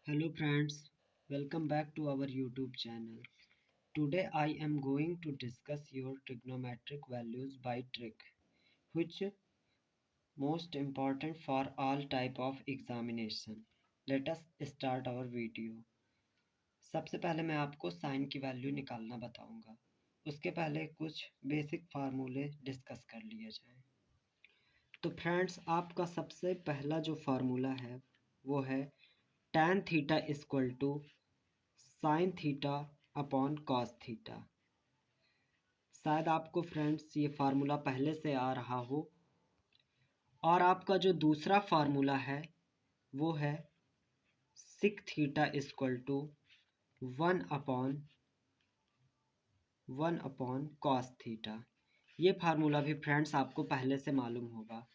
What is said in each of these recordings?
Hello friends, welcome back to our YouTube channel. Today I am going to discuss your trigonometric values by trick, which most important for all type of examination. Let us start our video. सबसे पहले मैं आपको sign की value निकालना बताऊंगा। उसके पहले कुछ बेसिक फार्मूले डिस्कस कर लिए जाए। तो फ्रेंड्स, आपका सबसे पहला जो फार्मूला है वो है tan theta equal to sine theta upon cos theta. शायद आपको फ्रेंड्स ये फार्मूला पहले से आ रहा हो। और आपका जो दूसरा फार्मूला है वो है sec theta equal to one upon cos theta. ये फार्मूला भी फ्रेंड्स आपको पहले से मालूम होगा।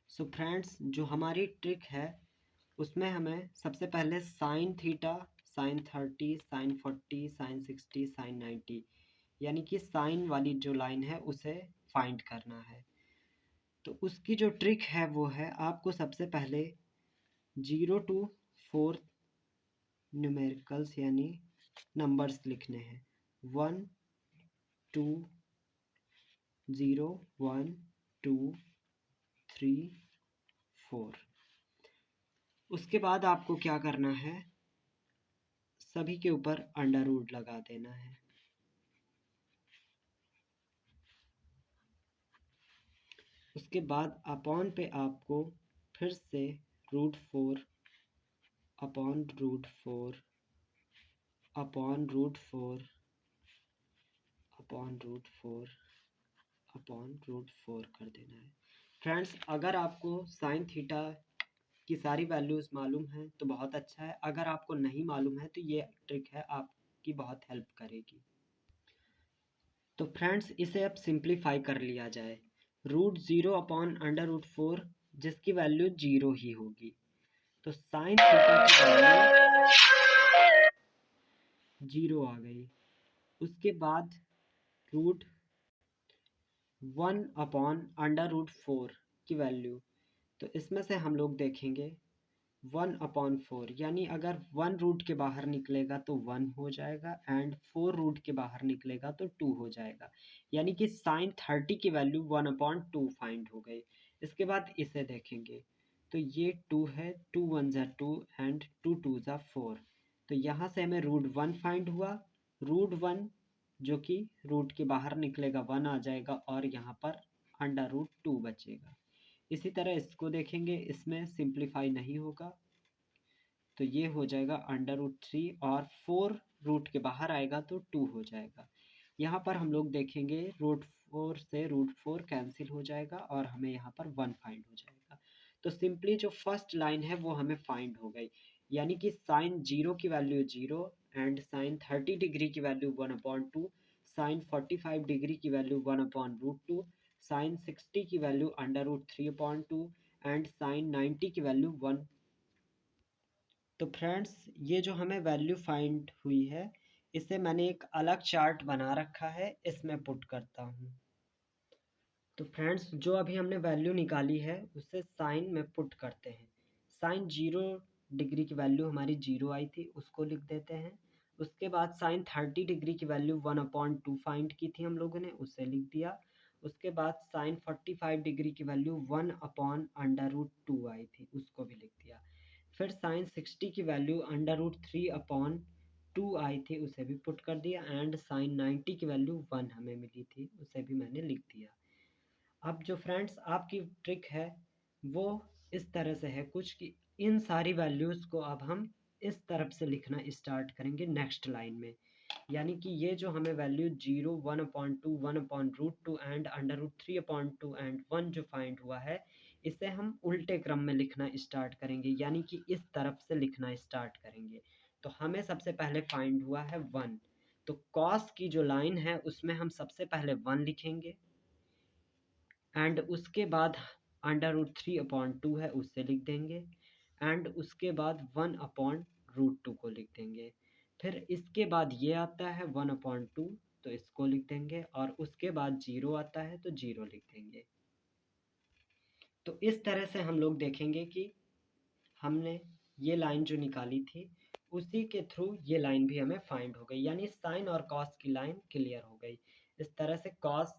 सो फ्रेंड्स, जो हमारी ट्रिक है उसमें हमें सबसे पहले sine theta, sine 30, sine 40, sine 60, sine 90 यानी कि साइन वाली जो लाइन है उसे फाइंड करना है। तो उसकी जो ट्रिक है वो है आपको सबसे पहले 0 to 4 न्यूमेरिकल्स यानी नंबर्स लिखने हैं। 1 2 0 1 2 3 4। उसके बाद आपको क्या करना है, सभी के ऊपर अंडर रूट लगा देना है। उसके बाद अपॉन पे आपको फिर से √4 अपॉन √4 अपॉन √4 अपॉन √4 अपॉन √4 कर देना है। फ्रेंड्स, अगर आपको साइन थीटा की सारी वैल्यूज़ मालूम हैं तो बहुत अच्छा है। अगर आपको नहीं मालूम है तो ये ट्रिक है आपकी बहुत हेल्प करेगी। तो फ्रेंड्स, इसे अब सिंप्लीफाई कर लिया जाए। √0 अपॉन √4 जिसकी वैल्यू 0 ही होगी। तो साइन थीटा की वैल्यू 0 आ गई। उसके बाद √1 अपॉन √4 की वैल्यू, तो इसमें से हम लोग देखेंगे 1/4 यानी अगर 1 रूट के बाहर निकलेगा तो 1 हो जाएगा एंड 4 रूट के बाहर निकलेगा तो 2 हो जाएगा। यानी कि साइन 30 की वैल्यू 1/2 फाइंड हो गई। इसके बाद इसे देखेंगे तो ये 2 है, 2 1 ज़ा 2 एंड 2 2 ज़ा 4। तो यहाँ से हमें √1 फाइंड हुआ। √1 जो कि रूट के बाहर निकलेगा 1 आ जाएगा और यहाँ पर √2 बचेगा। इसी तरह इसको देखेंगे, इसमें सिंप्लीफाई नहीं होगा तो ये हो जाएगा √3 और 4 रूट के बाहर आएगा तो 2 हो जाएगा। यहाँ पर हम लोग देखेंगे √4 से √4 कैंसिल हो जाएगा और हमें यहाँ पर 1 फाइंड हो जाएगा। तो सिंपली जो फर्स्ट लाइन है वो हमें फाइंड हो गई। यानी कि साइन 0 की वैल्यू 0 एंड साइन 30 डिग्री की वैल्यू 1/2, साइन 45 डिग्री की वैल्यू 1/√2, साइन 60 की वैल्यू √3/2 एंड साइन 90 की वैल्यू 1। तो फ्रेंड्स, ये जो हमें वैल्यू फाइंड हुई है इसे मैंने एक अलग चार्ट बना रखा है, इसमें पुट करता हूँ। तो फ्रेंड्स, जो अभी हमने वैल्यू निकाली है उसे साइन में पुट करते हैं। साइन 0 डिग्री की वैल्यू हमारी 0 आई थी, उसको लिख देते हैं। उसके बाद साइन 30 डिग्री की वैल्यू 1/2 फाइंड की थी हम लोगों ने, उसे लिख दिया। उसके बाद साइन 45 डिग्री की वैल्यू 1/√2 आई थी, उसको भी लिख दिया। फिर साइन 60 की वैल्यू √3/2 आई थी, उसे भी पुट कर दिया एंड साइन 90 की वैल्यू 1 हमें मिली थी, उसे भी मैंने लिख दिया। अब जो फ्रेंड्स आपकी ट्रिक है वो इस तरह से है कुछ कि इन सारी वैल्यूज़ को अब हम इस तरफ से लिखना स्टार्ट करेंगे नेक्स्ट लाइन में। यानी कि ये जो हमें वैल्यू 0 1/2 1/√2 एंड √3/2 एंड 1 जो फाइंड हुआ है इसे हम उल्टे क्रम में लिखना स्टार्ट करेंगे, यानी कि इस तरफ से लिखना स्टार्ट करेंगे। तो हमें सबसे पहले फाइंड हुआ है 1, तो कॉस की जो लाइन है उसमें हम सबसे पहले 1 लिखेंगे एंड उसके बाद √3/2 है उससे लिख देंगे एंड उसके बाद 1/√2 को लिख देंगे। फिर इसके बाद ये आता है 1/2, तो इसको लिख देंगे और उसके बाद 0 आता है तो 0 लिख देंगे। तो इस तरह से हम लोग देखेंगे कि हमने ये लाइन जो निकाली थी उसी के थ्रू ये लाइन भी हमें फाइंड हो गई, यानी साइन और कॉस की लाइन क्लियर हो गई। इस तरह से कॉस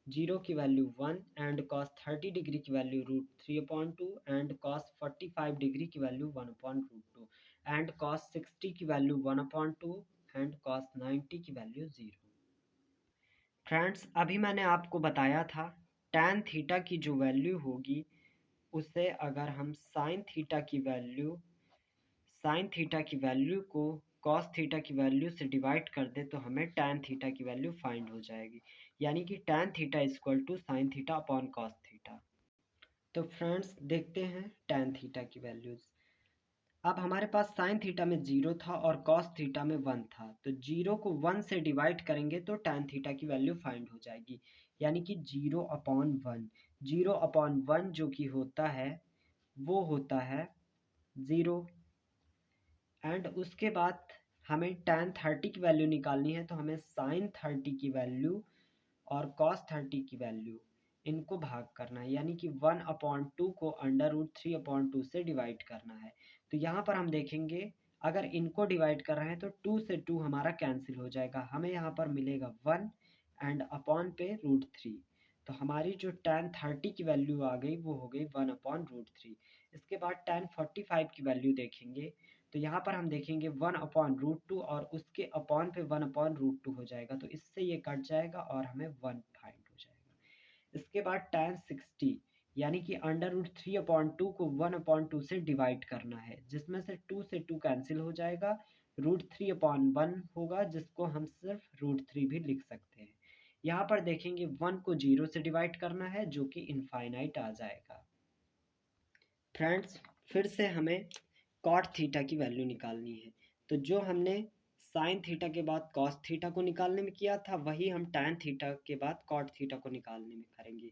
0 की वैल्यू 1 एंड कॉस 30 डिग्री की वैल्यू √3/2 एंड कॉस 45 डिग्री की वैल्यू 1/√2 एंड कॉस 60 की वैल्यू 1/2 एंड कॉस 90 की वैल्यू 0। फ्रेंड्स, अभी मैंने आपको बताया था tan थीटा की जो वैल्यू होगी उसे अगर हम साइन थीटा की वैल्यू को कॉस थीटा की वैल्यू से डिवाइड कर दे तो हमें tan थीटा की वैल्यू फाइंड हो जाएगी, यानी कि tan theta equal to sine theta upon cos theta. तो फ्रेंड्स देखते हैं tan थीटा की वैल्यूज। अब हमारे पास साइन थीटा में 0 था और कॉस थीटा में 1 था, तो 0 को 1 से डिवाइड करेंगे तो tan थीटा की वैल्यू फाइंड हो जाएगी, यानी कि 0/1। 0/1 जो कि होता है वो होता है 0। एंड उसके बाद हमें tan 30 की वैल्यू निकालनी है, तो हमें साइन 30 की वैल्यू और कॉस 30 की वैल्यू इनको भाग करना है, यानी कि 1/2 को √3/2 से डिवाइड करना है। तो यहाँ पर हम देखेंगे अगर इनको डिवाइड कर रहे हैं तो 2 से 2 हमारा कैंसिल हो जाएगा, हमें यहाँ पर मिलेगा 1 एंड अपॉन पे √3। तो हमारी जो tan 30 की वैल्यू आ गई वो हो गई 1/√3। इसके बाद tan 45 की वैल्यू देखेंगे, तो यहाँ पर हम देखेंगे 1/√2 और उसके अपॉन पे 1/√2 हो जाएगा, तो इससे ये कट जाएगा और हमें 1 फाइंड हो जाएगा। इसके बाद tan 60 यानी कि √3/2 को 1/2 से डिवाइड करना है, जिसमें से 2 से 2 कैंसिल हो जाएगा, √3/1 होगा जिसको हम सिर्फ √3 भी लिख सकते हैं। यहाँ पर देखेंगे 1 को 0 से डिवाइड करना है जो कि इनफाइनाइट आ जाएगा। फ्रेंड्स, फिर से हमें कॉट थीटा की वैल्यू निकालनी है, तो जो हमने साइन थीटा के बाद कॉस थीटा को निकालने में किया था वही हम टैन थीटा के बाद कॉट थीटा को निकालने में करेंगे।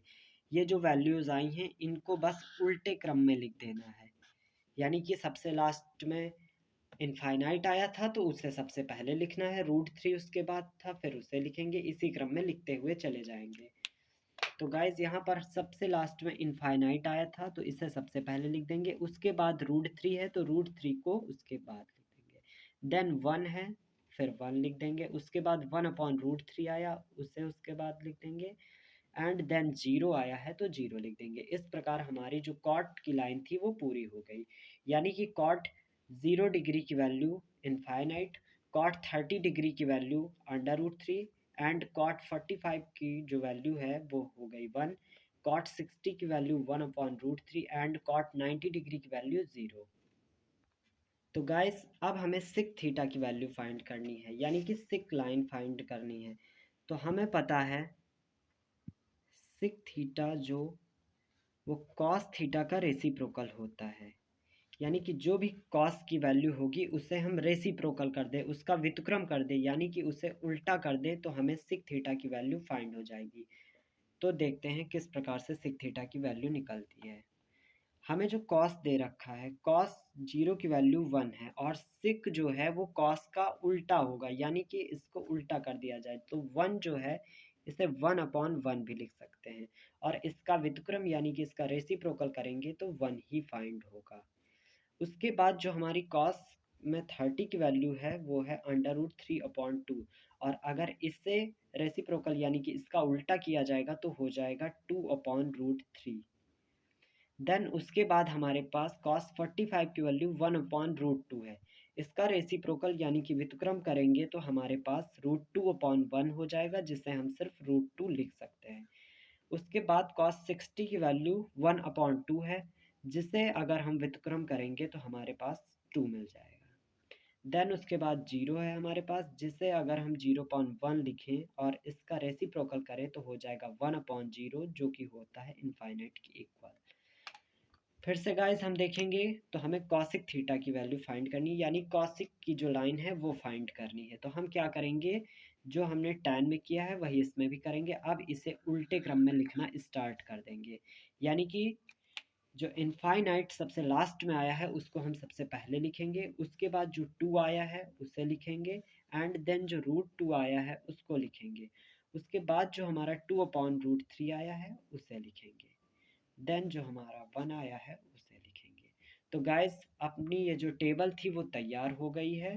ये जो वैल्यूज़ आई हैं इनको बस उल्टे क्रम में लिख देना है, यानी कि सबसे लास्ट में इनफाइनाइट आया था तो उसे सबसे पहले लिखना है, √3 उसके बाद था फिर उसे लिखेंगे, इसी क्रम में लिखते हुए चले जाएंगे। तो गाइज यहाँ पर सबसे लास्ट में इनफाइनाइट आया था तो इसे सबसे पहले लिख देंगे, उसके बाद √3 है तो √3 को उसके बाद लिख देंगे, देन 1 है फिर 1 लिख देंगे, उसके बाद 1/√3 आया उसे उसके बाद लिख देंगे एंड देन 0 आया है तो 0 लिख देंगे। इस प्रकार हमारी जो कॉट की लाइन थी वो पूरी हो गई, यानी कि कॉट 0 डिग्री की वैल्यू इनफाइनाइट, कॉट 30 डिग्री की वैल्यू √3 एंड कॉट 45 की जो वैल्यू है वो हो गई 1, कॉट 60 की वैल्यू 1/√3 एंड कॉट 90 डिग्री की वैल्यू 0। तो गाइस अब हमें सिक थीटा की वैल्यू फाइंड करनी है, यानी कि सिक लाइन फाइंड करनी है। तो हमें पता है सिक थीटा जो वो कॉस थीटा का रेसिप्रोकल होता है, यानी कि जो भी कॉस की वैल्यू होगी उसे हम रेसिप्रोकल कर दें, उसका व्युत्क्रम कर दें, यानी कि उसे उल्टा कर दें तो हमें सिक थीटा की वैल्यू फाइंड हो जाएगी। तो देखते हैं किस प्रकार से सिक थीटा की वैल्यू निकलती है। हमें जो कॉस दे रखा है, कॉस 0 की वैल्यू 1 है और सिक जो है वो कॉस का उल्टा होगा, यानी कि इसको उल्टा कर दिया जाए तो 1 जो है इसे 1/1 भी लिख सकते हैं और इसका व्युत्क्रम यानी कि इसका रेसिप्रोकल करेंगे तो 1 ही फाइंड होगा। उसके बाद जो हमारी कॉस में 30 की वैल्यू है वो है √3/2 और अगर इससे रेसिप्रोकल यानी कि इसका उल्टा किया जाएगा तो हो जाएगा 2/√3। देन उसके बाद हमारे पास cos 45 की वैल्यू 1/√2 है, इसका रेसिप्रोकल यानी कि व्युत्क्रम करेंगे तो हमारे पास √2/1 हो जाएगा जिसे हम सिर्फ √2 लिख सकते हैं। उसके बाद cos 60 की वैल्यू 1/2 है, जिसे अगर हम व्युत्क्रम करेंगे तो हमारे पास 2 मिल जाएगा। देन उसके बाद 0 है हमारे पास, जिसे अगर हम 0/1 लिखें और इसका रेसिप्रोकल करें तो हो जाएगा 1/0 जो कि होता है इनफाइनाइट के इक्वल। फिर से गाइस हम देखेंगे तो हमें कॉसिक थीटा की वैल्यू फाइंड करनी है, यानी कॉसिक की जो लाइन है वो फाइंड करनी है। तो हम क्या करेंगे, जो हमने टैन में किया है वही इसमें भी करेंगे, अब इसे उल्टे क्रम में लिखना स्टार्ट कर देंगे, यानी कि जो इनफाइनाइट सबसे लास्ट में आया है उसको हम सबसे पहले लिखेंगे, उसके बाद जो 2 आया है उसे लिखेंगे एंड देन जो √2 आया है उसको लिखेंगे, उसके बाद जो हमारा 2/√3 आया है उसे लिखेंगे। देन जो हमारा 1 आया है उसे लिखेंगे। तो गाइस अपनी ये जो टेबल थी वो तैयार हो गई है।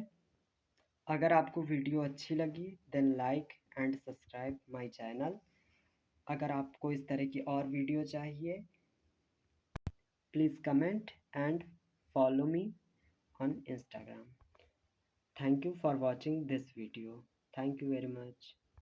अगर आपको वीडियो अच्छी लगी then like and subscribe my channel. अगर आपको इस तरह की और वीडियो चाहिए please comment and follow me on Instagram. Thank you for watching this video. Thank you very much.